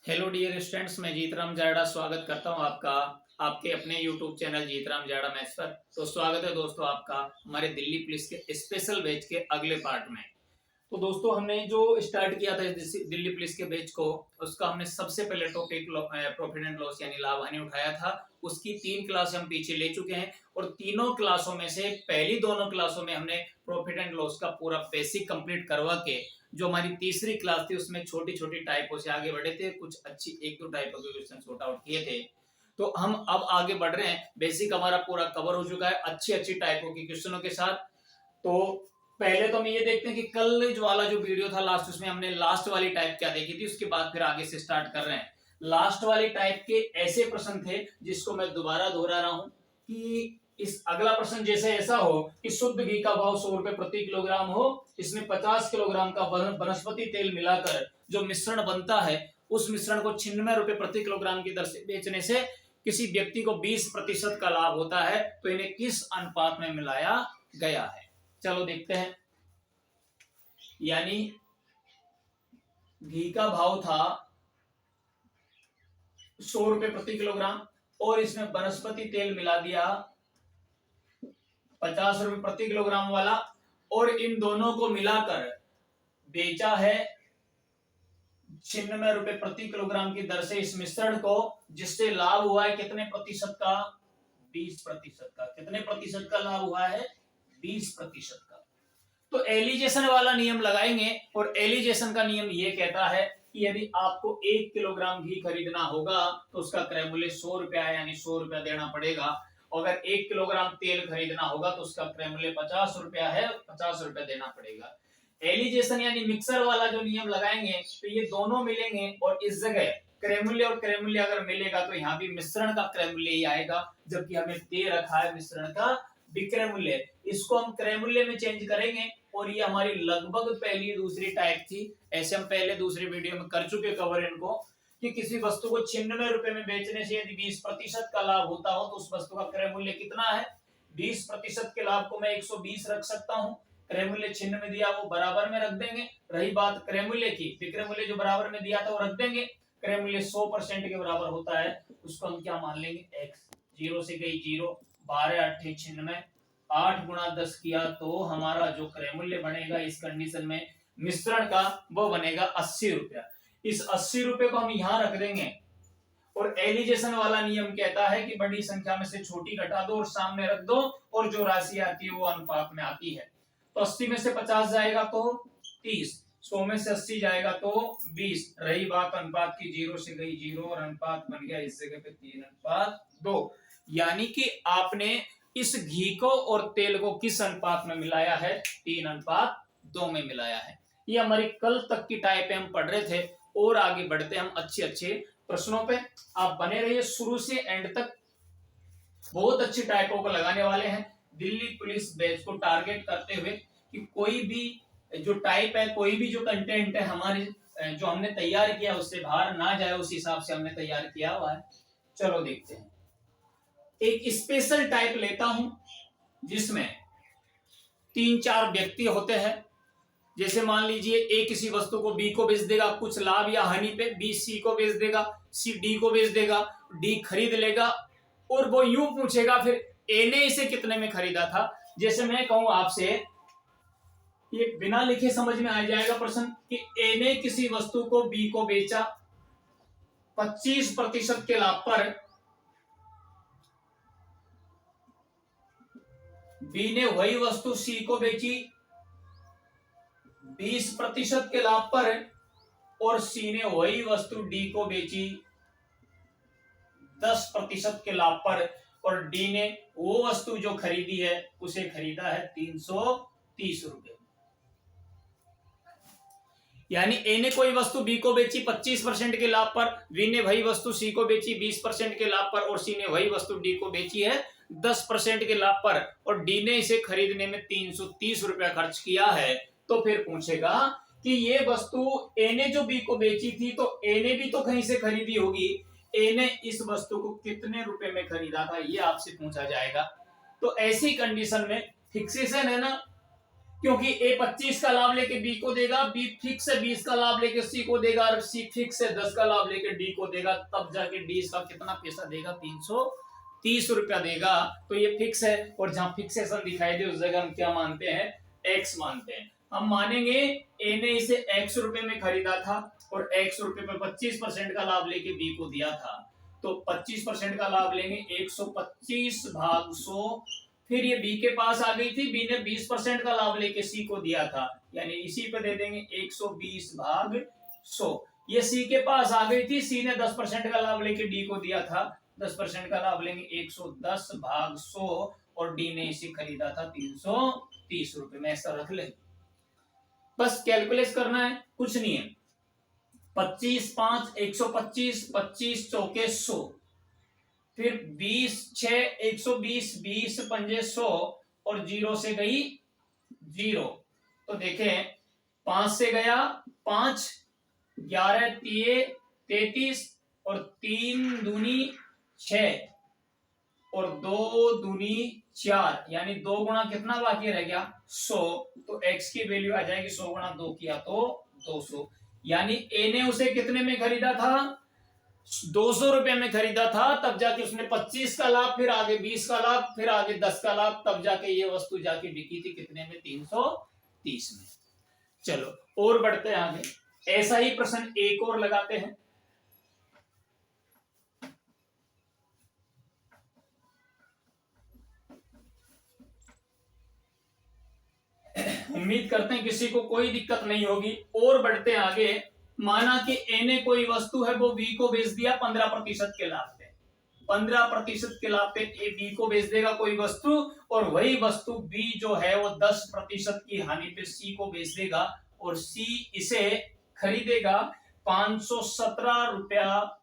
Hello dear students, मैं जीतराम जाड़ा स्वागत करता हूं आपका आपके अपने यूट्यूब चैनल जीतराम जाड़ा मैथ्स पर। तो स्वागत है दोस्तों आपका हमारे दिल्ली पुलिस के स्पेशल बैच के अगले पार्ट में। तो दोस्तों हमने जो स्टार्ट किया था दिल्ली पुलिस के बैच को, उसका हमने सबसे पहले टॉपिक प्रॉफिट एंड लॉस यानी लाभ हानि उठाया था। उसकी 3 क्लास हम पीछे ले चुके हैं और तीनों क्लासों में से पहली दोनों क्लासों में हमने प्रॉफिट एंड लॉस का पूरा बेसिक कंप्लीट करवा के जो हमारी तीसरी क्लास थी उसमें छोटी छोटी टाइपों से आगे बढ़े थे। कुछ अच्छी 1-2 टाइपों के क्वेश्चन सॉर्ट आउट किए थे। तो हम अब आगे बढ़ रहे हैं। बेसिक हमारा पूरा कवर हो चुका है अच्छी अच्छी टाइपों के क्वेश्चनों के साथ। तो पहले तो हम ये देखते हैं कि कल जो वाला जो वीडियो था लास्ट, उसमें हमने लास्ट वाली टाइप क्या देखी थी, उसके बाद फिर आगे से स्टार्ट कर रहे हैं। लास्ट वाली टाइप के ऐसे प्रश्न थे जिसको मैं दोबारा दोहरा रहा हूं कि इस अगला प्रश्न जैसे ऐसा हो कि शुद्ध घी का भाव 100 रुपए प्रति किलोग्राम हो, इसमें 50 किलोग्राम का वनस्पति तेल मिलाकर जो मिश्रण बनता है उस मिश्रण को 96 रुपए प्रति किलोग्राम की दर से बेचने से किसी व्यक्ति को 20% का लाभ होता है, तो इन्हें किस अनुपात में मिलाया गया है। चलो देखते हैं। यानी घी का भाव था 100 रुपए प्रति किलोग्राम और इसमें वनस्पति तेल मिला दिया 50 रुपए प्रति किलोग्राम वाला, और इन दोनों को मिलाकर बेचा है 96 रुपए प्रति किलोग्राम की दर से इस मिश्रण को, जिससे लाभ हुआ है कितने प्रतिशत का? 20% का। कितने प्रतिशत का लाभ हुआ है? 20% का। तो एलिजेशन वाला नियम लगाएंगे और एलिजेशन का नियम ये कहता है कि यदि आपको 1 किलोग्राम घी खरीदना होगा तो उसका क्रय मूल्य 100 रुपया है, यानी 100 रुपया देना पड़ेगा। अगर 1 किलोग्राम तेल खरीदना होगा तो उसका क्रय मूल्य 50 रुपया है, 50 रुपया देना पड़ेगा। एलिजेशन यानी मिक्सर वाला जो नियम लगाएंगे तो ये दोनों मिलेंगे और इस जगह क्रय मूल्य और क्रय मूल्य अगर मिलेगा तो यहाँ भी मिश्रण का क्रय मूल्य ही आएगा, जबकि हमें दे रखा है मिश्रण का विक्रय मूल्य। इसको हम क्रय मूल्य में चेंज करेंगे और ये हमारी लगभग पहली दूसरी टाइप थी। ऐसे हम पहले दूसरी वीडियो में कर चुके कवर इनको कि किसी वस्तु को 96 रुपए में बेचने से यदि 20% का लाभ होता हो तो उस वस्तु का क्रय मूल्य कितना है? 20% के लाभ को मैं 120 रख सकता हूं, क्रय मूल्य 96 दिया वो बराबर में रख देंगे। रही बात क्रय मूल्य की, विक्रय मूल्य जो बराबर में दिया था वो रख देंगे। क्रय मूल्य 100% के बराबर होता है, उसको हम क्या मान लेंगे? x। 0 से गई 0, 12 8 96, 8 गुणा 10 किया तो हमारा जो क्रय मूल्य बनेगा इस कंडीशन में मिश्रण का वो बनेगा 80 रुपया। इस 80 रुपए को हम यहां रख देंगे और एलिजेशन वाला नियम कहता है कि बड़ी संख्या में से छोटी घटा दो और सामने रख दो और जो राशि आती है वो अनुपात में आती है। तो 80 में से 50 जाएगा तो 30, 100 में से 80 जाएगा तो 20। रही बात अनुपात की, 0 से गई 0 और अनुपात बन गया इस जगह पे 3:2। यानी कि आपने इस घी को और तेल को किस अनुपात में मिलाया है? 3:2 में मिलाया है। ये हमारी कल तक की टाइप हम पढ़ रहे थे और आगे बढ़ते हम अच्छे अच्छे प्रश्नों पे। आप बने रहिए शुरू से एंड तक, बहुत अच्छी टाइपों को लगाने वाले हैं दिल्ली पुलिस बैच को टारगेट करते हुए कि कोई भी जो टाइप है, कोई भी जो कंटेंट है हमारे जो हमने तैयार किया उससे बाहर ना जाए, उस हिसाब से हमने तैयार किया हुआ है। चलो देखते हैं। एक स्पेशल टाइप लेता हूं जिसमें 3-4 व्यक्ति होते हैं। जैसे मान लीजिए ए किसी वस्तु को बी को बेच देगा कुछ लाभ या हानि पे, बी सी को बेच देगा, सी डी को बेच देगा, डी खरीद लेगा और वो यूं पूछेगा फिर ए ने इसे कितने में खरीदा था। जैसे मैं कहूं आपसे, ये बिना लिखे समझ में आ जाएगा प्रश्न कि ए ने किसी वस्तु को बी को बेचा 25% के लाभ पर, बी ने वही वस्तु सी को बेची 20% के लाभ पर और सी ने वही वस्तु डी को बेची 10% के लाभ पर, और डी ने वो वस्तु जो खरीदी है उसे खरीदा है 330 रुपए। यानी ए ने कोई वस्तु बी को बेची 25% के लाभ पर, बी ने वही वस्तु सी को बेची 20% के लाभ पर और सी ने वही वस्तु डी को बेची है 10% के लाभ पर, और डी ने इसे खरीदने में 330 रुपया खर्च किया है। तो फिर पूछेगा कि ये वस्तु ए ने जो बी को बेची थी तो ए ने भी तो कहीं से खरीदी होगी, ए ने इस वस्तु को कितने रुपए में खरीदा था, ये आपसे पूछा जाएगा। तो ऐसी कंडीशन में फिक्सेशन है ना, क्योंकि ए 25 का लाभ लेके बी को देगा, बी फिक्स है 20 का लाभ लेके सी को देगा, और सी फिक्स है 10 का लाभ लेके डी को देगा, तब जाके डी इसका कितना पैसा देगा, 330 रुपया देगा। तो ये फिक्स है, और जहां फिक्सेशन दिखाई दे उस जगह हम क्या मानते हैं, एक्स मानते हैं। हम मानेंगे ए ने इसे एक्स रुपए में खरीदा था, और एक्स रुपए में 25% का लाभ लेके बी को दिया था, तो 25% का लाभ लेंगे 125 भाग 100। फिर ये बी के पास आ गई थी, बी ने 20% का लाभ लेके सी को दिया था, यानी इसी पे दे देंगे 120 भाग 100। ये सी के पास आ गई थी, सी ने 10% का लाभ लेके डी को दिया था, 10% का लाभ लेंगे 110 भाग 100, और डी ने इसे खरीदा था 330 रुपए में। ऐसा रख ले, बस कैलकुलेट करना है, कुछ नहीं है। 25 5 125, 25 चौके 100, फिर 20 6 120, 20 पंजे 100, और जीरो से गई जीरो। तो देखें 5 से गया 5, 11 तिये 33, और 3 दूनी 6, और 2 दूनी 4, यानी 2 गुना कितना बाकी रह गया, 100। तो x की वैल्यू आ जाएगी 100 गुना 2 किया तो 200। यानी a ने उसे कितने में खरीदा था, 200 रुपए में खरीदा था, तब जाके उसने 25 का लाभ, फिर आगे 20 का लाभ, फिर आगे 10 का लाभ, तब जाके ये वस्तु जाके बिकी थी कितने में, 330 में। चलो और बढ़ते हैं आगे, ऐसा ही प्रश्न एक और लगाते हैं। उम्मीद करते हैं किसी को कोई दिक्कत नहीं होगी। और बढ़ते हैं आगे, माना कि ए ने कोई वस्तु है वो बी को बेच दिया 15% के लाभ पे, 15% के लाभ पे ए बी को बेच देगा कोई वस्तु, और वही वस्तु बी जो है वो 10% की हानि पे सी को बेच देगा, और सी इसे खरीदेगा 517 रुपया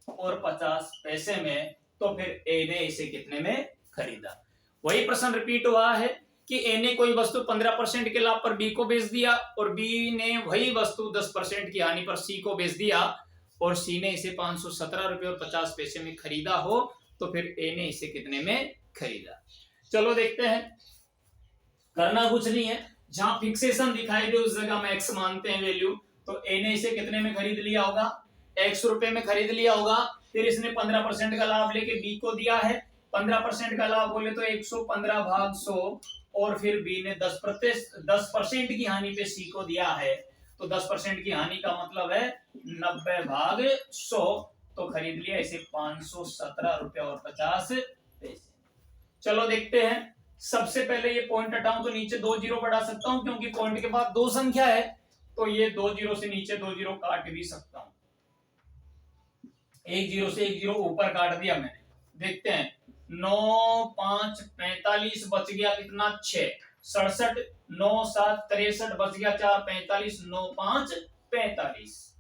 और 50 पैसे में। तो फिर ए ने इसे कितने में खरीदा। वही प्रश्न रिपीट हुआ है कि ए ने कोई वस्तु 15% के लाभ पर बी को बेच दिया, और बी ने वही वस्तु 10% की हानि पर सी को बेच दिया, और सी ने इसे 517 रुपए और 50 पैसे में खरीदा हो, तो फिर ए ने इसे कितने में खरीदा। चलो देखते हैं, करना कुछ नहीं है, जहां फिक्सेशन दिखाई दे उस जगह में एक्स मानते हैं वैल्यू। तो ए ने इसे कितने में खरीद लिया होगा, एक्स रुपए में खरीद लिया होगा। फिर इसने 15% का लाभ लेके बी को दिया है, 15% का लाभ बोले तो 115 भाग 100, और फिर बी ने 10% की हानि पे सी को दिया है, तो 10% की हानि का मतलब है 90 भाग 100, तो खरीद लिया इसे 517 रुपया और 50 पैसे। चलो देखते हैं, सबसे पहले ये पॉइंट हटाऊं तो नीचे 2 जीरो बढ़ा सकता हूं, क्योंकि पॉइंट के बाद 2 संख्या है, तो ये 2 जीरो से नीचे 2 जीरो काट भी सकता हूं। 1 जीरो से 1 जीरो ऊपर काट दिया मैंने। देखते हैं, 9 5 45 बच गया कितना, 6 67, 9 7 63 बच गया 4 45, 9 5 45,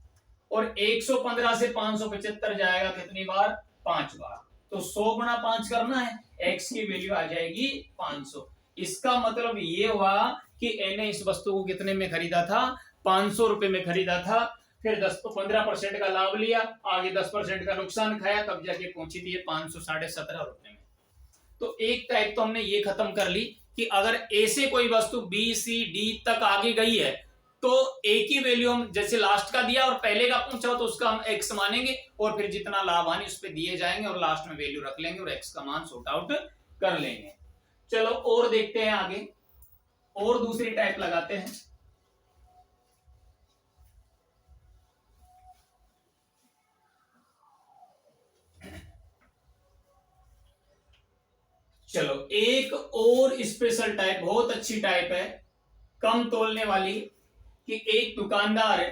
और 115 से 575 जाएगा कितनी बार, 5 बार। तो 100 गुना 5 करना है, x की वैल्यू आ जाएगी 500। इसका मतलब ये हुआ कि ए ने इस वस्तु को कितने में खरीदा था, 500 रुपए में खरीदा था। फिर 15% का लाभ लिया, आगे 10% का नुकसान खाया, तब जाके पहुंची थी 517 रुपए में। तो एक टाइप तो हमने ये खत्म कर ली कि अगर ए से कोई वस्तु बी सी डी तक आगे गई है, तो ए की वैल्यू हम जैसे लास्ट का दिया और पहले का पूछा तो उसका हम एक्स मानेंगे, और फिर जितना लाभ हानि उस पर दिए जाएंगे, और लास्ट में वैल्यू रख लेंगे, और एक्स का मान सॉर्ट आउट कर लेंगे। चलो और देखते हैं आगे, और दूसरी टाइप लगाते हैं। चलो एक और स्पेशल टाइप, बहुत अच्छी टाइप है, कम तोलने वाली, कि एक दुकानदार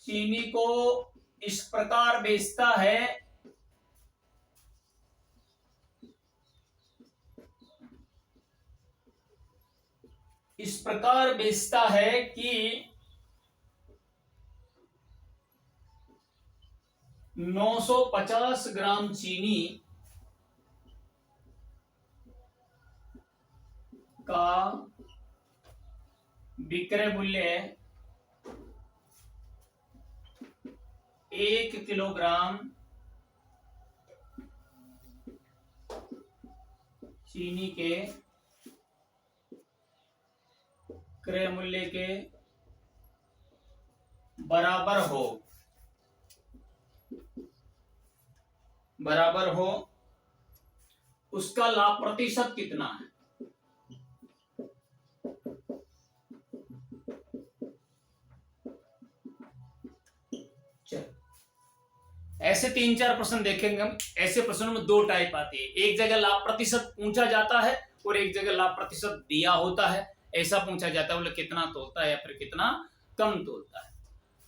चीनी को इस प्रकार बेचता है, कि 950 ग्राम चीनी का विक्रय मूल्य 1 किलोग्राम चीनी के क्रय मूल्य के बराबर हो उसका लाभ प्रतिशत कितना है। ऐसे 3-4 प्रश्न देखेंगे हम। ऐसे प्रश्नों में 2 टाइप आती है, एक जगह लाभ प्रतिशत पूछा जाता है और एक जगह लाभ प्रतिशत दिया होता है। ऐसा पूछा जाता है बोले कितना तोलता है या फिर कितना कम तोलता है।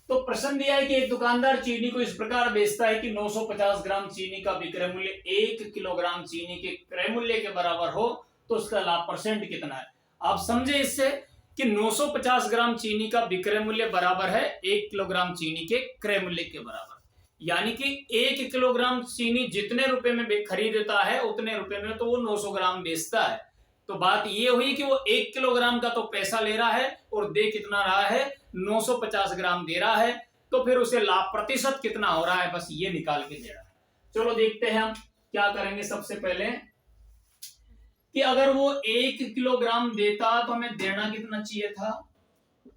तो प्रश्न दिया है कि एक दुकानदार चीनी को इस प्रकार बेचता है कि 950 ग्राम चीनी का विक्रय मूल्य 1 किलोग्राम चीनी के क्रय मूल्य के बराबर हो तो उसका लाभ परसेंट कितना है। आप समझे इससे कि 950 ग्राम चीनी का विक्रय मूल्य बराबर है 1 किलोग्राम चीनी के क्रय मूल्य के बराबर, यानी कि 1 किलोग्राम चीनी जितने रुपए में खरीदता है उतने रुपए में तो वो 900 ग्राम बेचता है। तो बात ये हुई कि वो 1 किलोग्राम का तो पैसा ले रहा है और दे कितना रहा है, 950 ग्राम दे रहा है। तो फिर उसे लाभ प्रतिशत कितना हो रहा है, बस ये निकाल के दे रहा है। चलो देखते हैं हम क्या करेंगे। सबसे पहले कि अगर वो 1 किलोग्राम देता तो हमें देना कितना चाहिए था,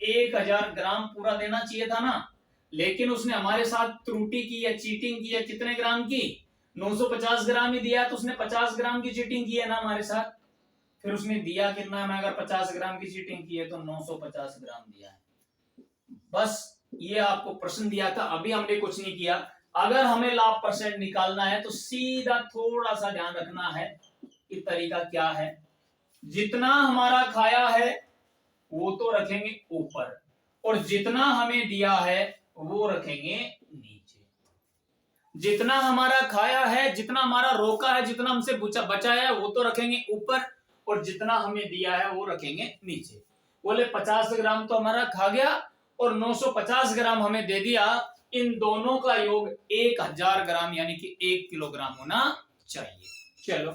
1000 ग्राम पूरा देना चाहिए था ना। लेकिन उसने हमारे साथ त्रुटि की या चीटिंग की है, कितने ग्राम की, 950 ग्राम ही दिया, तो उसने 50 ग्राम की चीटिंग की है ना हमारे साथ। फिर उसने दिया कितना है, अगर 50 ग्राम की चीटिंग की है तो 950 ग्राम दिया है। बस ये आपको प्रश्न दिया था, अभी हमने कुछ नहीं किया। अगर हमें लाभ परसेंट निकालना है तो सीधा थोड़ा सा ध्यान रखना है कि तरीका क्या है। जितना हमारा खाया है वो तो रखेंगे ऊपर और जितना हमें दिया है वो रखेंगे नीचे। जितना हमारा खाया है, जितना हमारा रोका है, जितना हमसे बचाया है वो तो रखेंगे ऊपर और जितना हमें दिया है वो रखेंगे नीचे। बोले 50 ग्राम तो हमारा खा गया और 950 ग्राम हमें दे दिया, इन दोनों का योग 1000 ग्राम यानी कि 1 किलोग्राम होना चाहिए। चलो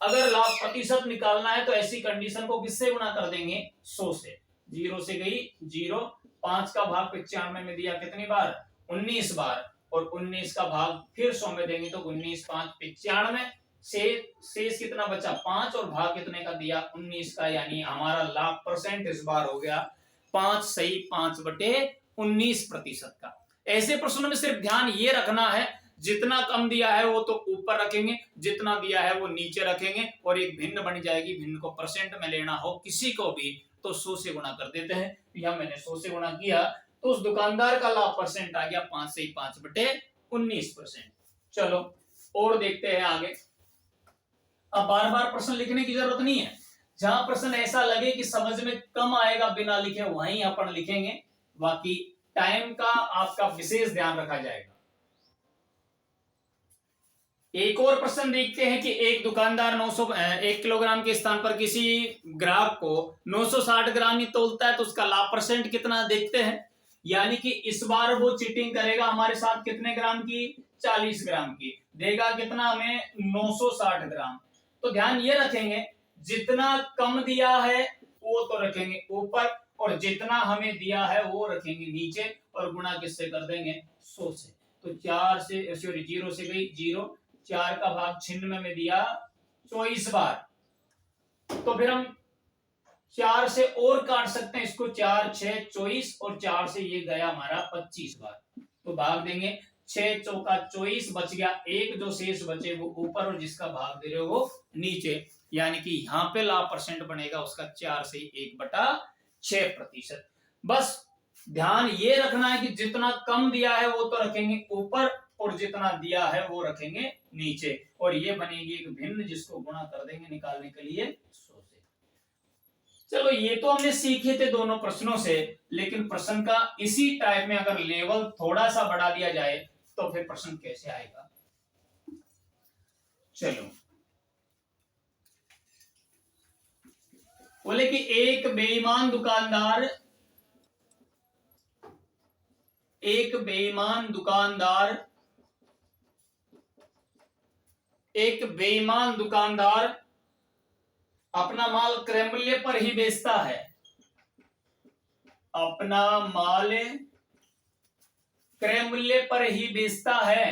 अगर लाभ प्रतिशत निकालना है तो ऐसी कंडीशन को किससे गुणा कर देंगे, 100 से। 0 से गई 0, 5 का भाग 95 में दिया कितनी बार, 19 बार, और 19 का भाग फिर 100 में देंगे तो 19 5 95 से शेष कितना बचा 5 और भाग कितने का दिया 19 का, यानी हमारा लाभ परसेंट इस बार हो गया 5 सही 5/19% का। ऐसे प्रश्नों में सिर्फ ध्यान ये रखना है जितना कम दिया है वो तो ऊपर रखेंगे, जितना दिया है वो नीचे रखेंगे और एक भिन्न बन जाएगी। भिन्न को परसेंट में लेना हो किसी को भी तो 100 से गुणा कर देते हैं। यहां मैंने 100 से गुणा किया तो उस दुकानदार का लाभ परसेंट आ गया 5 से 5/19%। चलो और देखते हैं आगे। अब बार बार प्रश्न लिखने की जरूरत नहीं है, जहां प्रश्न ऐसा लगे कि समझ में कम आएगा बिना लिखे वहीं अपन लिखेंगे, बाकी टाइम का आपका विशेष ध्यान रखा जाएगा। एक और प्रश्न देखते हैं कि एक दुकानदार 1 किलोग्राम के स्थान पर किसी ग्राहक को 960 ग्राम ही तोलता है तो उसका लाभ परसेंट कितना देखते हैं। यानी कि इस बार वो चीटिंग करेगा हमारे साथ कितने ग्राम की, 40 ग्राम की, देगा कितना हमें 960 ग्राम। तो ध्यान ये रखेंगे जितना कम दिया है वो तो रखेंगे ऊपर और जितना हमें दिया है वो रखेंगे नीचे और गुणा किससे कर देंगे 100 से। तो 4 से सॉरी 0 से गई 0, 4 का भाग 96 में दिया 24 बार, तो फिर हम 4 से और काट सकते हैं इसको, 4 6 24 और 4 से ये गया हमारा 25 बार, तो भाग देंगे 6 चौका 24 बच गया, एक जो शेष बचे वो ऊपर और जिसका भाग दे रहे हो वो नीचे। यानी कि यहाँ पे लाभ परसेंट बनेगा उसका 4 से 1/6%। बस ध्यान ये रखना है कि जितना कम दिया है वो तो रखेंगे ऊपर और जितना दिया है वो रखेंगे नीचे, और ये बनेगी एक भिन्न जिसको गुणा कर देंगे निकालने के लिए 100 से। चलो ये तो हमने सीखे थे दोनों प्रश्नों से, लेकिन प्रश्न का इसी टाइप में अगर लेवल थोड़ा सा बढ़ा दिया जाए तो फिर प्रश्न कैसे आएगा। चलो बोले कि एक बेईमान दुकानदार अपना माल क्रय मूल्य पर ही बेचता है, अपना माल क्रय मूल्य पर ही बेचता है,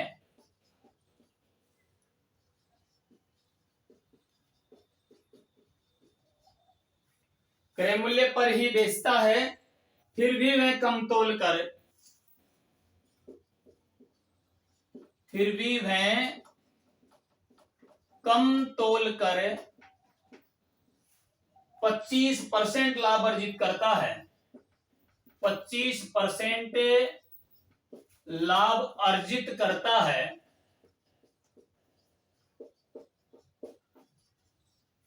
क्रय मूल्य पर ही बेचता है, फिर भी वह कम तोल कर, फिर भी वह कम तोल कर 25% लाभ अर्जित करता है, 25% लाभ अर्जित करता है,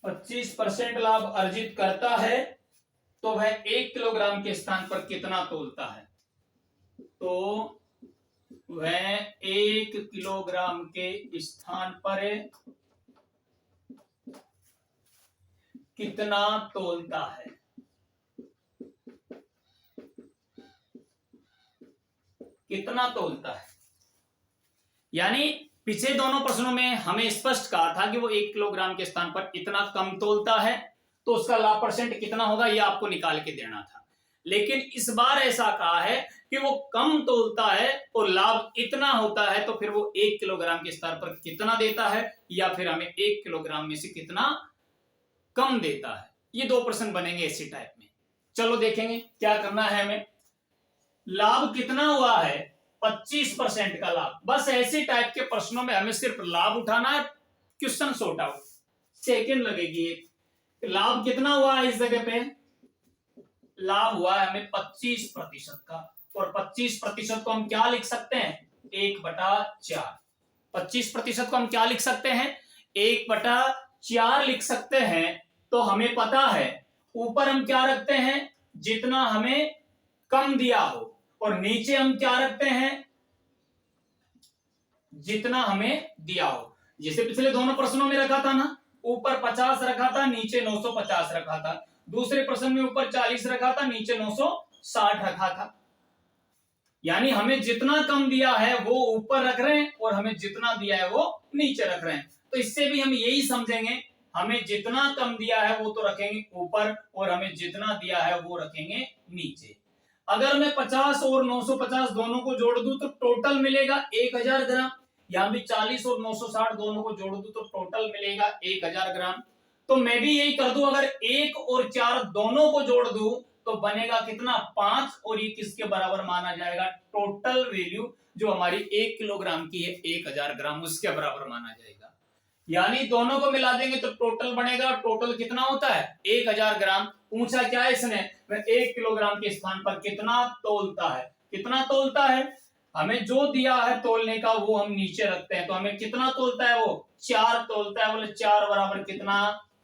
25% लाभ अर्जित करता है, तो वह 1 किलोग्राम के स्थान पर कितना तोलता है? तो वह 1 किलोग्राम के स्थान पर कितना तोलता है? कितना तोलता है? यानी पिछले दोनों प्रश्नों में हमें स्पष्ट कहा था कि वो 1 किलोग्राम के स्थान पर इतना कम तोलता है, तो उसका लाभ परसेंट कितना होगा ये आपको निकाल के देना था। लेकिन इस बार ऐसा कहा है कि वो कम तोलता है और लाभ इतना होता है, तो फिर वो 1 किलोग्राम के स्तर पर कितना देता है, या फिर हमें 1 किलोग्राम में से कितना कम देता है। ये दो प्रश्न बनेंगे इसी टाइप में। चलो देखेंगे क्या करना है हमें। लाभ कितना हुआ है? 25% का लाभ। बस ऐसे टाइप के प्रश्नों में हमें सिर्फ लाभ उठाना है, क्वेश्चन सॉर्ट आउट, सेकंड लगेगी एक। लाभ कितना हुआ है इस जगह पे? लाभ हुआ है हमें 25% का, और 25% को हम क्या लिख सकते हैं? 1/4। 25% को हम क्या लिख सकते हैं? 1/4 लिख सकते हैं। तो हमें पता है ऊपर हम क्या रखते हैं? जितना हमें कम दिया हो, और नीचे हम क्या रखते हैं? जितना हमें दिया हो। जैसे पिछले दोनों प्रश्नों में रखा था ना, ऊपर 50 रखा था, नीचे 950 रखा था। दूसरे प्रश्न में ऊपर 40 रखा था, नीचे 960 रखा था। यानी हमें जितना कम दिया है वो ऊपर रख रहे हैं, और हमें जितना दिया है वो नीचे रख रहे हैं। तो इससे भी हम यही समझेंगे, हमें जितना कम दिया है वो तो रखेंगे ऊपर, और हमें जितना दिया है वो रखेंगे नीचे। अगर मैं 50 और 950 दोनों को जोड़ दूं तो टोटल मिलेगा 1000 ग्राम। यहां भी 40 और 960 दोनों को जोड़ दूं तो टोटल मिलेगा 1000 ग्राम। तो मैं भी यही कर दूं, अगर 1 और 4 दोनों को जोड़ दूं तो बनेगा कितना? 5, और ये किसके बराबर माना जाएगा? टोटल वैल्यू जो हमारी 1 किलोग्राम की है 1000 ग्राम, उसके बराबर माना जाएगा। यानी दोनों को मिला देंगे तो टोटल बनेगा। टोटल कितना होता है? 1000 ग्राम। पूछा क्या है इसने? वह 1 किलोग्राम के स्थान पर कितना तोलता है? कितना तोलता है? हमें जो दिया है तोलने का वो हम नीचे रखते हैं। तो हमें कितना तोलता है वो? 4 तोलता है। बोले 4 बराबर कितना?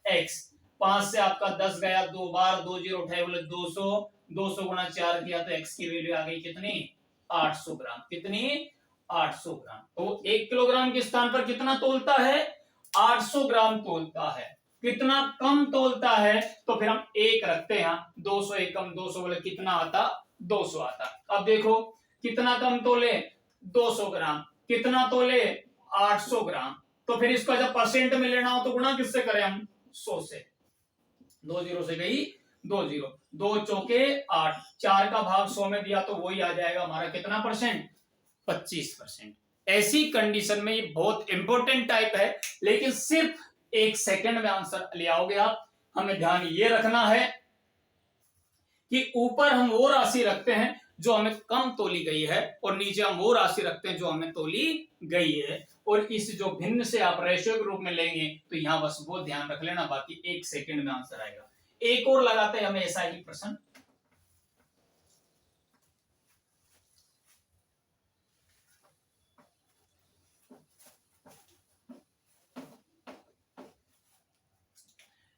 x। 5 से आपका 10 गया, 2 बार 2 जीरो उठाए, बोले 200। 200 गुना 4 किया तो x की वैल्यू आ गई कितनी? 800 ग्राम। कितनी? 800 ग्राम। तो 1 किलोग्राम के स्थान पर कितना तोलता है? 800 ग्राम तोलता है। कितना कम तोलता है? तो फिर हम 1 रखते हैं। 200 एकम 200 बोले कितना आता? 200 आता। अब देखो कितना कम तोले? 200 ग्राम। कितना तोले? 800 ग्राम। तो फिर इसका जब परसेंट में लेना हो तो गुणा किससे करें हम? 100 से। 2 जीरो से गई 2 जीरो, 2 चौके 8, 4 का भाग 100 में दिया तो वही आ जाएगा हमारा कितना परसेंट? 25%। ऐसी कंडीशन में ये बहुत इंपॉर्टेंट टाइप है, लेकिन सिर्फ 1 सेकंड में आंसर ले आओगे आप। हमें ध्यान ये रखना है कि ऊपर हम वो राशि रखते हैं जो हमें कम तोली गई है, और नीचे हम वो राशि रखते हैं जो हमें तोली गई है। और इस जो भिन्न से आप रेशियो के रूप में लेंगे तो यहां बस वो ध्यान रख लेना, बाकी 1 सेकंड में आंसर आएगा। एक और लगाते हैं हमें ऐसा ही प्रश्न।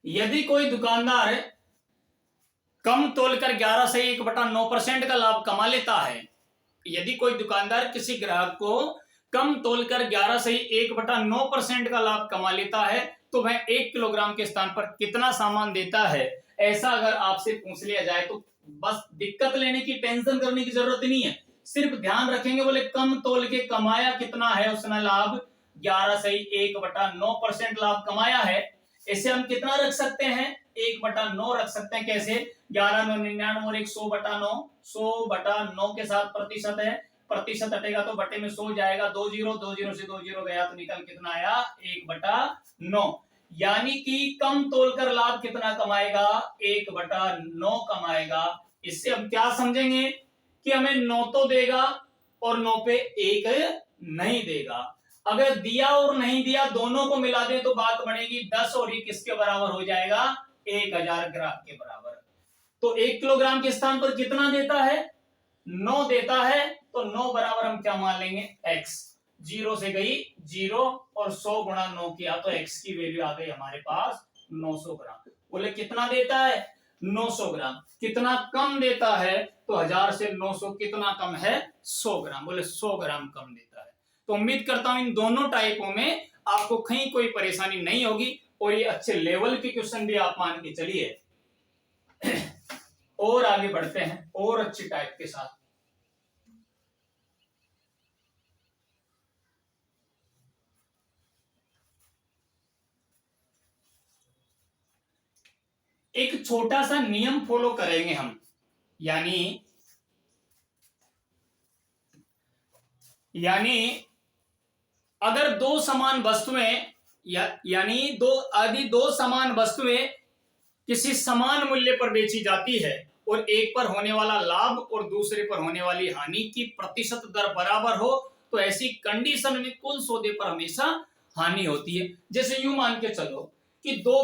यदि कोई दुकानदार कम तोलकर 11 से 1/9% का लाभ कमा लेता है, यदि कोई दुकानदार किसी ग्राहक को कम तोलकर 11 से 1/9% का लाभ कमा लेता है, तो वह 1 किलोग्राम के स्थान पर कितना सामान देता है? ऐसा अगर आपसे पूछ लिया जाए तो बस दिक्कत लेने की, टेंशन करने की जरूरत नहीं है। सिर्फ ध्यान रखेंगे, बोले कम तोल के कमाया कितना है उसने लाभ? 11 से 1/9% लाभ कमाया है। इसे हम कितना रख सकते हैं? 1/9 रख सकते हैं। कैसे? 11 9 99 और 1 100/9, 100/9 के साथ प्रतिशत है, प्रतिशत हटेगा तो बटे में 100 जाएगा, 2 जीरो से 2 जीरो गया तो निकल कितना आया 1/9। यानी कि कम तोलकर लाभ कितना कमाएगा 1/9 कमाएगा। इससे हम क्या समझेंगे कि हमें 9 तो देगा और 9 पे 1 नहीं देगा। अगर दिया और नहीं दिया दोनों को मिला दे तो बात बनेगी 10 और 1 किसके बराबर हो जाएगा 1000 ग्राम के बराबर। तो 1 किलोग्राम के स्थान पर कितना देता है 9 देता है, तो 9 बराबर हम क्या मान लेंगे x। 0 से गई 0 और 100 गुणा 9 किया तो x की वैल्यू आ गई हमारे पास 900 ग्राम। बोले कितना देता है 900 ग्राम। कितना कम देता है तो 1000 से 900 कितना कम है 100 ग्राम। बोले 100 ग्राम कम देता है। तो उम्मीद करता हूं इन दोनों टाइपों में आपको कहीं कोई परेशानी नहीं होगी और ये अच्छे लेवल के क्वेश्चन भी आप मान के चलिए। और आगे बढ़ते हैं और अच्छी टाइप के साथ। एक छोटा सा नियम फॉलो करेंगे हम, यानी अगर दो समान वस्तुएं यानी दो समान वस्तुएं किसी समान मूल्य पर बेची जाती है और एक पर होने वाला लाभ और दूसरे पर होने वाली हानि की प्रतिशत दर बराबर हो तो ऐसी कंडीशन में कुल सौदे पर हमेशा हानि होती है। जैसे यूं मान के चलो कि दो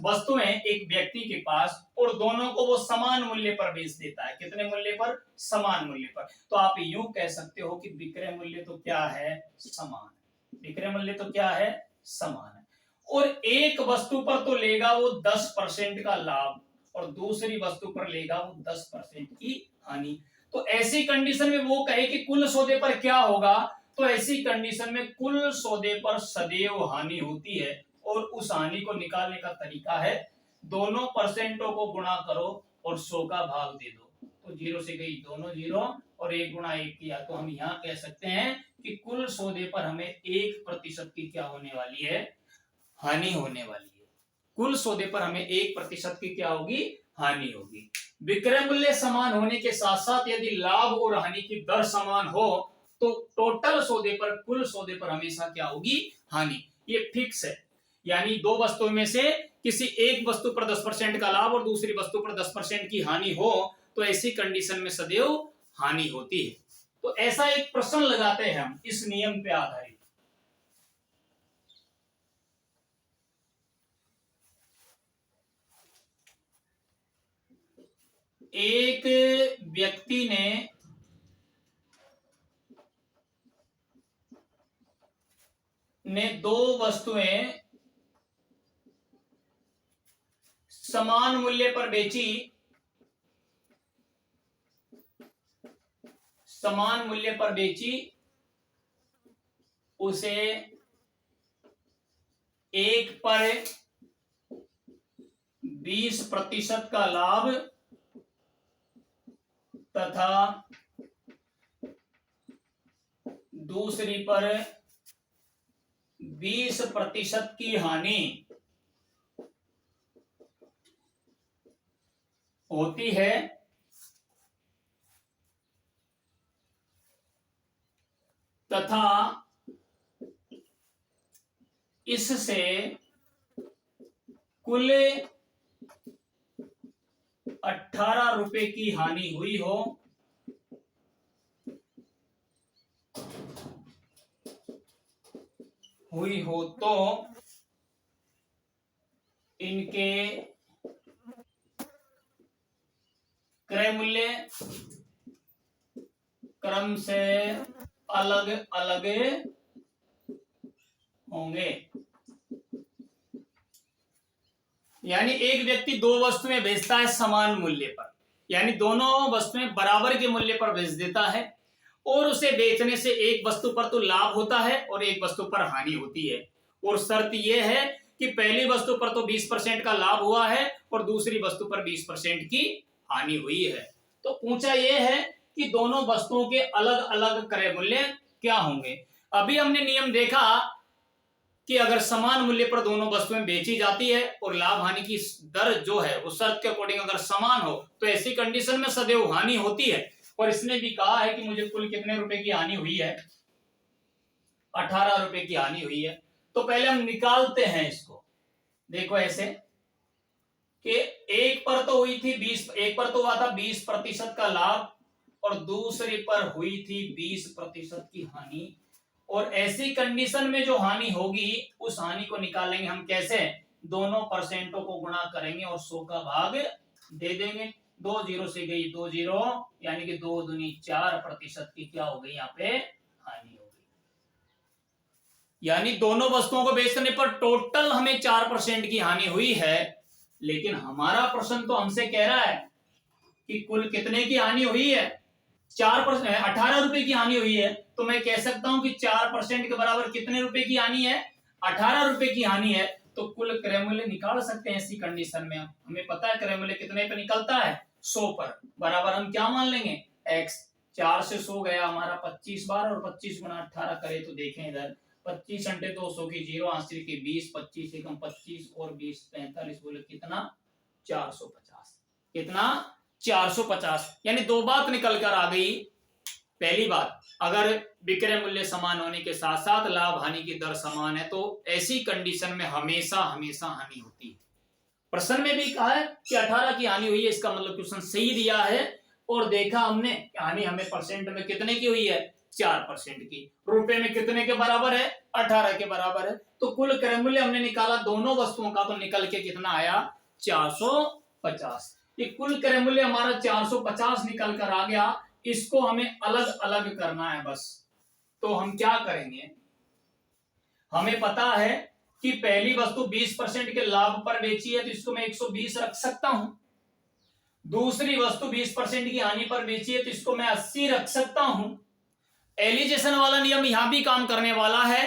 वस्तुएं एक व्यक्ति के पास और दोनों को वो समान मूल्य पर बेच देता है। कितने मूल्य पर समान मूल्य पर। तो आप यूं कह सकते हो कि विक्रय मूल्य तो क्या है समान। विक्रय मूल्य तो क्या है समान है और एक वस्तु पर तो लेगा वो 10% का लाभ और दूसरी वस्तु पर लेगा वो 10% की हानि। तो ऐसी कंडीशन में वो कहे कि कुल सौदे पर क्या होगा, तो ऐसी कंडीशन में कुल सौदे पर सदैव हानि होती है और उस हानि को निकालने का तरीका है दोनों परसेंटों को गुणा करो और 100 का भाग दे दो। तो 0 से गई दोनों 0 और 1 गुणा 1 किया तो हम यहाँ कह सकते हैं कि कुल सौदे पर हमें 1% की क्या होने वाली है हानि होने वाली है। कुल सौदे पर हमें 1% की क्या होगी हानि होगी। विक्रय मूल्य समान होने के साथ साथ यदि लाभ और हानि की दर समान हो तो टोटल सौदे पर कुल सौदे पर हमेशा क्या होगी हानि। ये फिक्स है। यानी दो वस्तुओं में से किसी एक वस्तु पर 10% का लाभ और दूसरी वस्तु पर 10% की हानि हो तो ऐसी कंडीशन में सदैव हानि होती है। तो ऐसा एक प्रश्न लगाते हैं हम इस नियम पे आधारित। एक व्यक्ति ने दो वस्तुएं समान मूल्य पर बेची। समान मूल्य पर बेची उसे एक पर 20% का लाभ तथा दूसरी पर 20% की हानि होती है तथा इससे कुल 18 रुपए की हानि हुई हो तो इनके क्रय मूल्य क्रम से अलग अलग होंगे। यानी एक व्यक्ति दो वस्तुएं बेचता है समान मूल्य पर, यानी दोनों वस्तुएं बराबर के मूल्य पर बेच देता है और उसे बेचने से एक वस्तु पर तो लाभ होता है और एक वस्तु पर हानि होती है। और शर्त यह है कि पहली वस्तु पर तो 20% का लाभ हुआ है और दूसरी वस्तु पर 20% की हानि हुई है। तो पूछा यह है कि दोनों वस्तुओं के अलग अलग क्रय मूल्य क्या होंगे। अभी हमने नियम देखा कि अगर समान मूल्य पर दोनों वस्तुएं बेची जाती है और लाभ हानि की दर जो है वो शर्त के अकॉर्डिंग अगर समान हो तो ऐसी कंडीशन में सदैव हानि होती है। और इसने भी कहा है कि मुझे कुल कितने रुपए की हानि हुई है, 18 रुपए की हानि हुई है। तो पहले हम निकालते हैं इसको। देखो ऐसे कि एक पर तो हुई थी 20, एक पर तो हुआ था 20% का लाभ और दूसरे पर हुई थी 20% की हानि। और ऐसी कंडीशन में जो हानि होगी उस हानि को निकालेंगे हम कैसे, दोनों परसेंटों को गुणा करेंगे और 100 का भाग दे देंगे। 2 जीरो से गई 2 जीरो, यानी कि 2 दूनी 4% की क्या हो गई यहाँ पे हानि हो गई। यानी दोनों वस्तुओं को बेचने पर टोटल हमें 4% की हानि हुई है, लेकिन हमारा प्रश्न तो हमसे कह रहा है कि कुल कितने की हानि हुई है, 4%, 18 रुपए की हानि हुई है। तो मैं कह सकता हूं कि 4% के बराबर कितने रुपए की हानि है, 18 रुपए की हानि है। तो कुल क्रय मूल्य निकाल सकते हैं ऐसी कंडीशन में। हमें पता है क्रय मूल्य कितने पे निकलता है, 100 पर, बराबर हम क्या मान लेंगे x। 4 से 100 गया हमारा 25 बार, और 25 गुना 18 करे तो देखें इधर 25 अंटे 200 की 0 आंसर की 20, 25 एकम 25 और 20 45, बोले कितना 450। कितना 450। यानी दो बात निकल कर आ गई। पहली बात, अगर विक्रय मूल्य समान होने के साथ साथ लाभ हानि की दर समान है तो ऐसी कंडीशन में हमेशा हमेशा हानि होती है। प्रश्न में भी कहा है कि 18 की हानि हुई है, इसका मतलब क्वेश्चन सही दिया है। और देखा हमने हानि हमें परसेंट में कितने की हुई है, 4% की। रुपए में कितने के बराबर है, 18 के बराबर है। तो कुल क्रय मूल्य हमने निकाला दोनों वस्तुओं का, तो निकल के कितना आया 450। ये कुल क्रय मूल्य हमारा 450 निकल कर आ गया। इसको हमें अलग अलग करना है बस। तो हम क्या करेंगे, हमें पता है कि पहली वस्तु 20% के लाभ पर बेची है तो इसको मैं 120 रख सकता हूं। दूसरी वस्तु 20% की हानि पर बेची है तो इसको मैं 80 रख सकता हूं। एलिजेशन वाला नियम यहां भी काम करने वाला है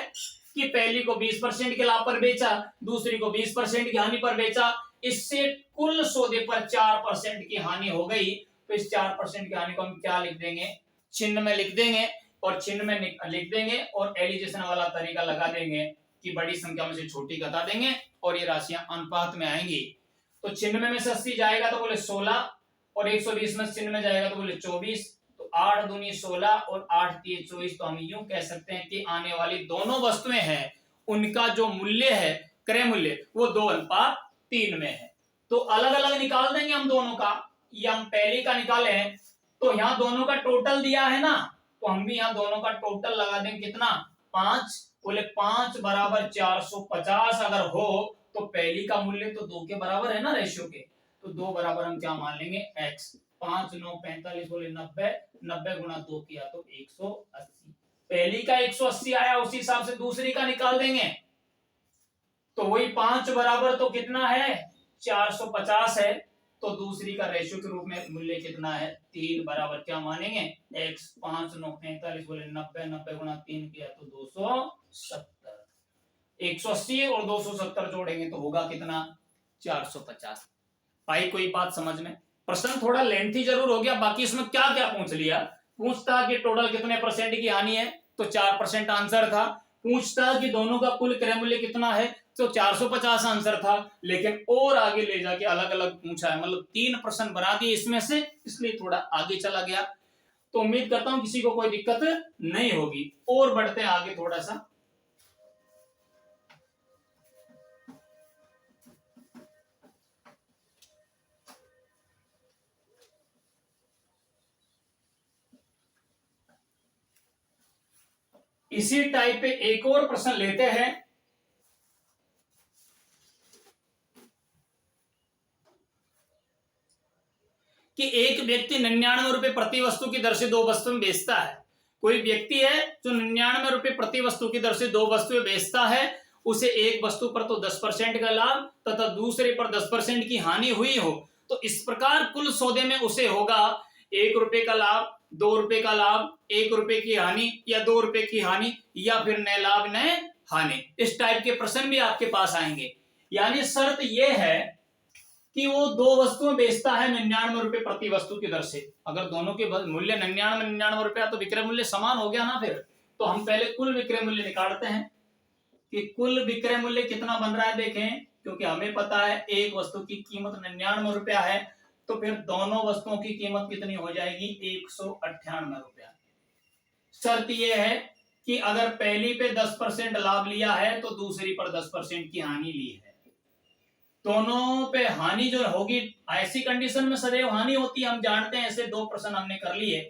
कि पहली को 20% के लाभ पर बेचा, दूसरी को 20% की हानि पर बेचा। इससे कुल सौदे पर 4% की हानि हो गई। तो इस 4% की हानि को हम क्या लिख देंगे, चिन्ह में लिख देंगे, और चिन्ह में लिख देंगे और एलिजेशन वाला तरीका लगा देंगे कि बड़ी संख्या में से छोटी घटा देंगे और ये राशियां अनुपात में आएंगी। तो चिन्ह में से 80 जाएगा तो बोले 16, और 120 में चिन्ह में जाएगा तो बोले 24। तो 8 दूनी 16 और 8 तीन 24। तो हम यूं कह सकते हैं कि आने वाली दोनों वस्तुएं हैं उनका जो मूल्य है, क्रय मूल्य, वो 2:3 में है। तो अलग अलग निकाल देंगे हम दोनों का। या हम पहले का निकाले हैं तो यहाँ दोनों का टोटल दिया है ना, तो हम भी यहाँ दोनों का टोटल लगा देंगे कितना 5। बोले 5 बराबर 450 अगर हो तो पहली का मूल्य तो 2 के बराबर है ना रेशियो के, तो 2 बराबर हम क्या मान लेंगे x। 5 9 45 बोले 90, 90 गुणा 2 किया तो 180। पहली का 180 आया, उसी हिसाब से दूसरी का निकाल देंगे। तो वही 5 बराबर तो कितना है 450 है। तो दूसरी का रेशियो के रूप में मूल्य कितना है 3 बराबर क्या मानेंगे x। 5 9 45 बोले 90, 90 गुणा 3 किया तो 270। 180 और 270 जोड़ेंगे तो होगा कितना 450। आई कोई बात समझ में। प्रश्न थोड़ा लेंथी जरूर हो गया, बाकी इसमें क्या क्या पूछ लिया, पूछता कि टोटल कितने परसेंट की हानि है तो 4% आंसर था। पूछता कि दोनों का कुल क्रय मूल्य कितना है तो 450 आंसर था। लेकिन और आगे ले जाके अलग अलग पूछा है, मतलब 3 प्रश्न बना दिए इसमें से, इसलिए थोड़ा आगे चला गया। तो उम्मीद करता हूं किसी को कोई दिक्कत नहीं होगी। और बढ़ते हैं आगे थोड़ा सा। इसी टाइप पे एक और प्रश्न लेते हैं। कि एक व्यक्ति 99 रुपए प्रति वस्तु की दर से 2 वस्तुएं बेचता है। कोई व्यक्ति है जो 99 रुपए प्रति वस्तु की दर से 2 वस्तुएं बेचता है, उसे एक वस्तु पर तो 10% का लाभ तथा दूसरे पर 10% की हानि हुई हो, तो इस प्रकार कुल सौदे में उसे होगा 1 रुपए का लाभ, 2 रुपए का लाभ, 1 रुपए की हानि या 2 रुपए की हानि, या फिर न लाभ न हानि। इस टाइप के प्रश्न भी आपके पास आएंगे। यानी शर्त यह है कि वो 2 वस्तुएं बेचता है 99 रुपए प्रति वस्तु की दर से। अगर दोनों के मूल्य 99 रुपया तो विक्रय मूल्य समान हो गया ना। फिर तो हम पहले कुल विक्रय मूल्य निकालते हैं कि कुल विक्रय मूल्य कितना बन रहा है। देखें, क्योंकि हमें पता है एक वस्तु की कीमत 99 रुपया है, तो फिर दोनों वस्तुओं की कीमत कितनी हो जाएगी? 198 रुपया। शर्त यह है कि अगर पहली पे 10% लाभ लिया है तो दूसरी पर 10% की हानि ली है। दोनों पे हानि जो होगी, ऐसी कंडीशन में सदैव हानि होती है, हम जानते हैं। ऐसे 2 प्रश्न हमने कर लिए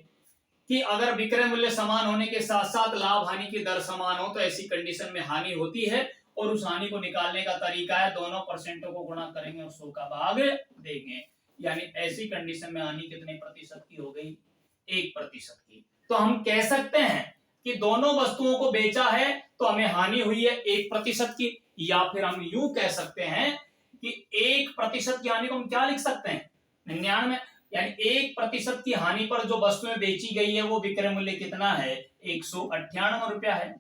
कि अगर विक्रय मूल्य समान होने के साथ साथ लाभ हानि की दर समान हो तो ऐसी कंडीशन में हानि होती है, और उस हानि को निकालने का तरीका है दोनों परसेंटों को गुणा करेंगे और 100 का भाग देंगे। यानी ऐसी कंडीशन में हानि कितने प्रतिशत की हो गई? 1% की। तो हम कह सकते हैं कि दोनों वस्तुओं को बेचा है तो हमें हानि हुई है 1% की, या फिर हम यूं कह सकते हैं कि 1% की हानि को हम क्या लिख सकते हैं? 99, यानी 1% की हानि पर जो वस्तुएं बेची गई है वो विक्रय मूल्य कितना है? 198 रुपया है।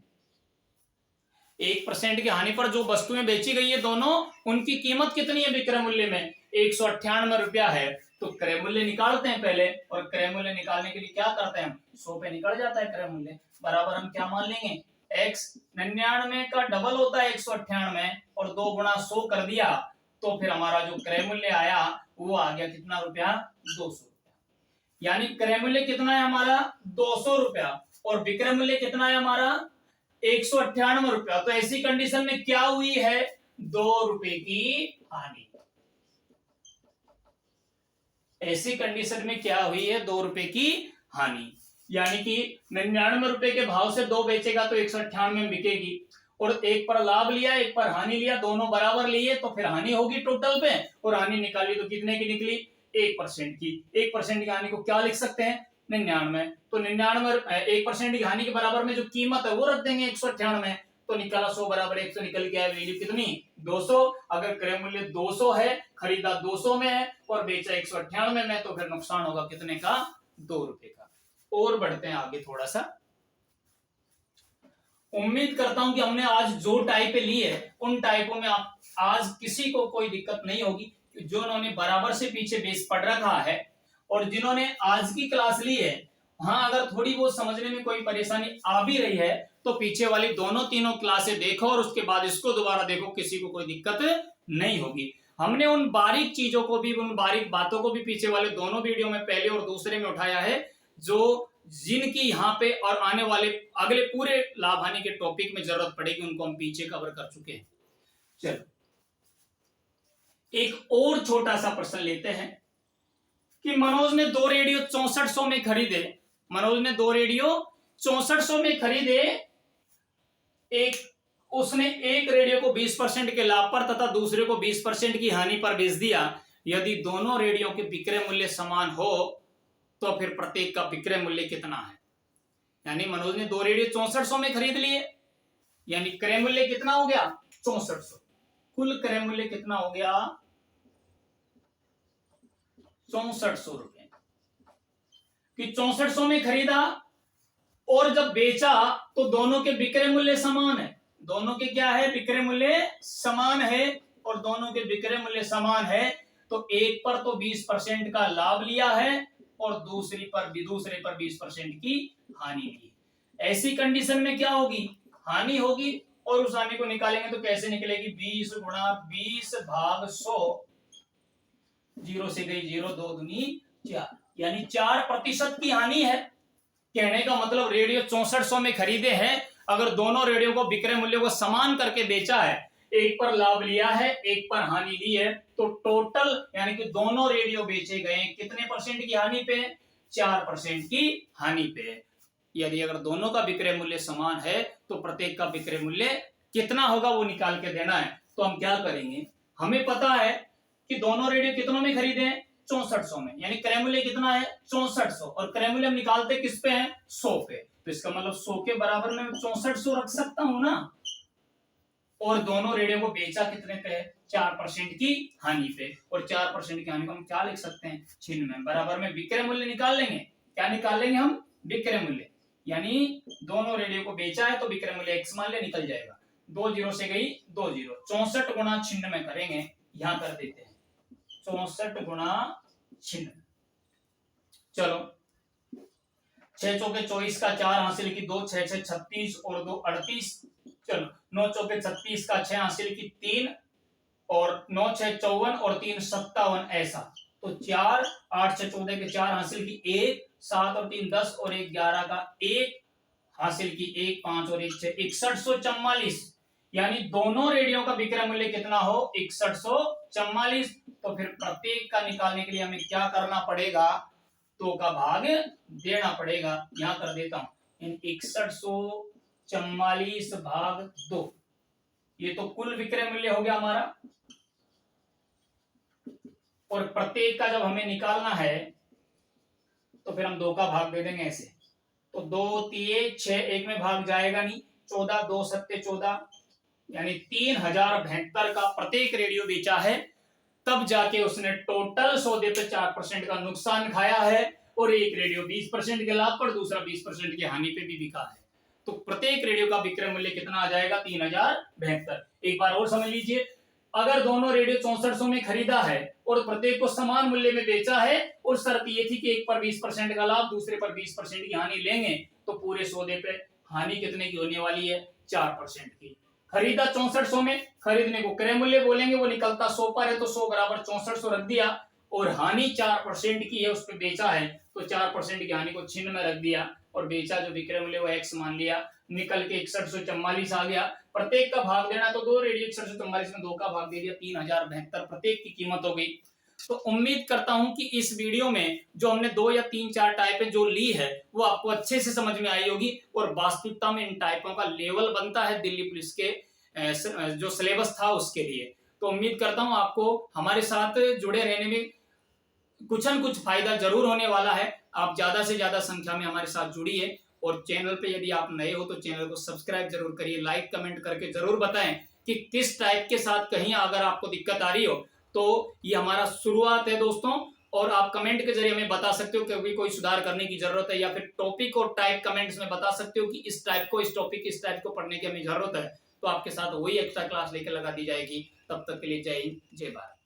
1% की हानि पर जो वस्तुएं बेची गई है दोनों, उनकी कीमत कितनी है विक्रय मूल्य में? 198 रुपया है। तो क्रय मूल्य निकालते हैं पहले, और क्रय मूल्य निकालने के लिए क्या करते हैं हम? 100 पे निकल जाता है क्रय मूल्य, बराबर हम क्या मान लेंगे? x। 99 का डबल होता है 198, और 2 गुणा 100 कर दिया, तो फिर हमारा जो क्रय मूल्य आया वो आ गया कितना रुपया? 200 रुपया। यानी क्रय मूल्य कितना है हमारा? 200 रुपया, और विक्रय मूल्य कितना है हमारा? 198 रुपया। तो ऐसी कंडीशन में क्या हुई है? 2 रुपए की हानि। ऐसी कंडीशन में क्या हुई है? 2 रुपए की हानि। यानी कि 99 रुपए के भाव से 2 बेचेगा तो 198 में बिकेगी, और एक पर लाभ लिया एक पर हानि लिया, दोनों बराबर लिए तो फिर हानि होगी टोटल पे, और हानि निकाली तो कितने की निकली? 1% की। 1% की हानि को क्या लिख सकते हैं? 99। तो 99 1% की हानि के बराबर में जो कीमत है वो रख देंगे 198, तो निकाला 100 बराबर 100, निकल के आया वैल्यू कितनी? 200। अगर क्रय मूल्य 200 है, खरीदा 200 में है और बेचा 198 में, तो फिर नुकसान होगा कितने का? 2 रुपए का। और बढ़ते हैं आगे थोड़ा सा। उम्मीद करता हूं कि हमने आज जो टाइप ली है उन टाइपों में आप आज किसी को कोई दिक्कत नहीं होगी। जो उन्होंने बराबर से पीछे बेस पढ़ रखा है और जिन्होंने आज की क्लास ली है, हाँ अगर थोड़ी बहुत समझने में कोई परेशानी आ भी रही है तो पीछे वाली दोनों तीनों क्लासें देखो और उसके बाद इसको दोबारा देखो, किसी को कोई दिक्कत नहीं होगी। हमने उन बारीक चीजों को भी, उन बारीक बातों को भी पीछे वाले दोनों वीडियो में, पहले और दूसरे में उठाया है, जो जिनकी यहाँ पे और आने वाले अगले पूरे लाभ हानि के टॉपिक में जरूरत पड़ेगी उनको हम पीछे कवर कर चुके हैं। चलो एक और छोटा सा प्रश्न लेते हैं कि मनोज ने 2 रेडियो 6400 में खरीदे। मनोज ने 2 रेडियो 6400 में खरीदे। उसने एक रेडियो को 20% के लाभ पर तथा दूसरे को 20% की हानि पर बेच दिया। यदि दोनों रेडियो के विक्रय मूल्य समान हो तो फिर प्रत्येक का विक्रय मूल्य कितना है? यानी मनोज ने 2 रेडियो 6400 में खरीद लिए, यानी क्रय मूल्य कितना हो गया? 6400। कुल क्रय मूल्य कितना हो गया? 6400 रुपए। कि 6400 में खरीदा और जब बेचा तो दोनों के विक्रय मूल्य समान है। दोनों के क्या है? विक्रय मूल्य समान है, और दोनों के विक्रय मूल्य समान है तो एक पर तो 20% का लाभ लिया है और दूसरे पर 20% की हानि ली। ऐसी कंडीशन में क्या होगी? हानि होगी, और उस हानि को निकालेंगे तो कैसे निकलेगी? 20 गुणा 20 भाग 100, 0 से गई 0, 2 दूनी 4, यानी 4% की हानि है। कहने का मतलब रेडियो 6400 में खरीदे हैं, अगर दोनों रेडियो को विक्रय मूल्य को समान करके बेचा है, एक पर लाभ लिया है एक पर हानि ली है, तो टोटल यानी कि दोनों रेडियो बेचे गए कितने परसेंट की हानि पे? 4% की हानि पे। यदि अगर दोनों का विक्रय मूल्य समान है तो प्रत्येक का विक्रय मूल्य कितना होगा वो निकाल के देना है। तो हम क्या करेंगे? हमें पता है कि दोनों रेडियो कितनों में खरीदे हैं? 6400 में, यानी क्रय मूल्य कितना है? 6400, और क्रय मूल्य हम निकालते किस पे हैं? 100 पे। तो इसका मतलब 100 के बराबर में 6400 रख सकता हूं ना। और दोनों रेडियो को बेचा कितने पे है? 4% की हानि पे, और 4% की हानि को हम क्या लिख सकते हैं? चिन्ह में। बराबर में विक्रय मूल्य निकाल लेंगे। क्या निकाल लेंगे हम? विक्रय मूल्य। यानी दोनों रेडियो को बेचा है तो विक्रय मूल्य x मान ले, निकल जाएगा। 2 0 से गई 2 0, 64 गुणा चिन्ह में करेंगे, यहां कर देते हैं 64 गुणा चिन्ह। चलो 6 चौके 24 का 4 हासिल की 2, 6 6 36 और 2 38। चलो 9 चौके 36 का 6 हासिल की 3 और 9 6 54 और 3 57, ऐसा तो 4, 8 6 14 के 4 हासिल की 1, 7 और 3 10 और 1 11 का 1 हासिल की 1, 5 और 1 6 6144, यानी दोनों रेडियो का विक्रय मूल्य कितना हो 6144। तो फिर प्रत्येक का निकालने के लिए हमें क्या करना पड़ेगा, 2 का भाग देना पड़ेगा। यहां कर देता हूं इन 6144 भाग 2, ये तो कुल विक्रय मूल्य हो गया हमारा। और प्रत्येक का जब हमें निकालना है तो फिर हम 2 का भाग दे देंगे ऐसे, तो 2 3 6 1 में भाग जाएगा नहीं, 14 2 7 14, यानी 3072 का प्रत्येक रेडियो बेचा है। तब जाके उसने टोटल सौदे पे 4% का नुकसान खाया है, और एक रेडियो 20% के लाभ पर, दूसरा 20% की हानि पे भी बिका है। तो प्रत्येक रेडियो का विक्रय मूल्य कितना आ जाएगा 3072। एक बार और समझ लीजिए, अगर दोनों रेडियो 6400 में खरीदा है और प्रत्येक को समान मूल्य में बेचा है, और शर्त ये थी कि एक पर 20% का लाभ, दूसरे पर 20% की हानि लेंगे, तो पूरे सौदे पे हानि कितने की होने वाली है 4% की। खरीदा 6400 में, खरीदने को क्रय मूल्य बोलेंगे, वो निकलता 100 पर है, तो 100 बराबर 6400 रख दिया, और हानि 4% की है, उस पर बेचा है तो 4% की हानि को चिन्ह में रख दिया, और बेचा जो विक्रय मूल्य वो x मान लिया, निकल के 6144 आ गया। प्रत्येक का भाग देना, तो 2 रेडियो 6144 में 2 का भाग दे दिया, 3072 प्रत्येक की कीमत हो गई। तो उम्मीद करता हूं कि इस वीडियो में जो हमने 2 या 3 4 टाइपें जो ली है वो आपको अच्छे से समझ में आई होगी, और वास्तविकता में इन टाइपों का लेवल बनता है दिल्ली पुलिस के जो सिलेबस था उसके लिए। तो उम्मीद करता हूं आपको हमारे साथ जुड़े रहने में कुछ न कुछ फायदा जरूर होने वाला है। आप ज्यादा से ज्यादा संख्या में हमारे साथ जुड़िए, और चैनल पे यदि आप नए हो तो चैनल को सब्सक्राइब जरूर करिए, लाइक कमेंट करके जरूर बताएं कि किस टाइप के साथ कहीं अगर आपको दिक्कत आ रही हो, तो ये हमारा शुरुआत है दोस्तों। और आप कमेंट के जरिए हमें बता सकते हो कि अभी कोई सुधार करने की जरूरत है, या फिर टॉपिक और टाइप कमेंट्स में बता सकते हो कि इस टाइप को, इस टॉपिक इस टाइप को पढ़ने की हमें जरूरत है, तो आपके साथ वही एक्स्ट्रा क्लास लेकर लगा दी जाएगी। तब तक के लिए जय हिंद जय भारत।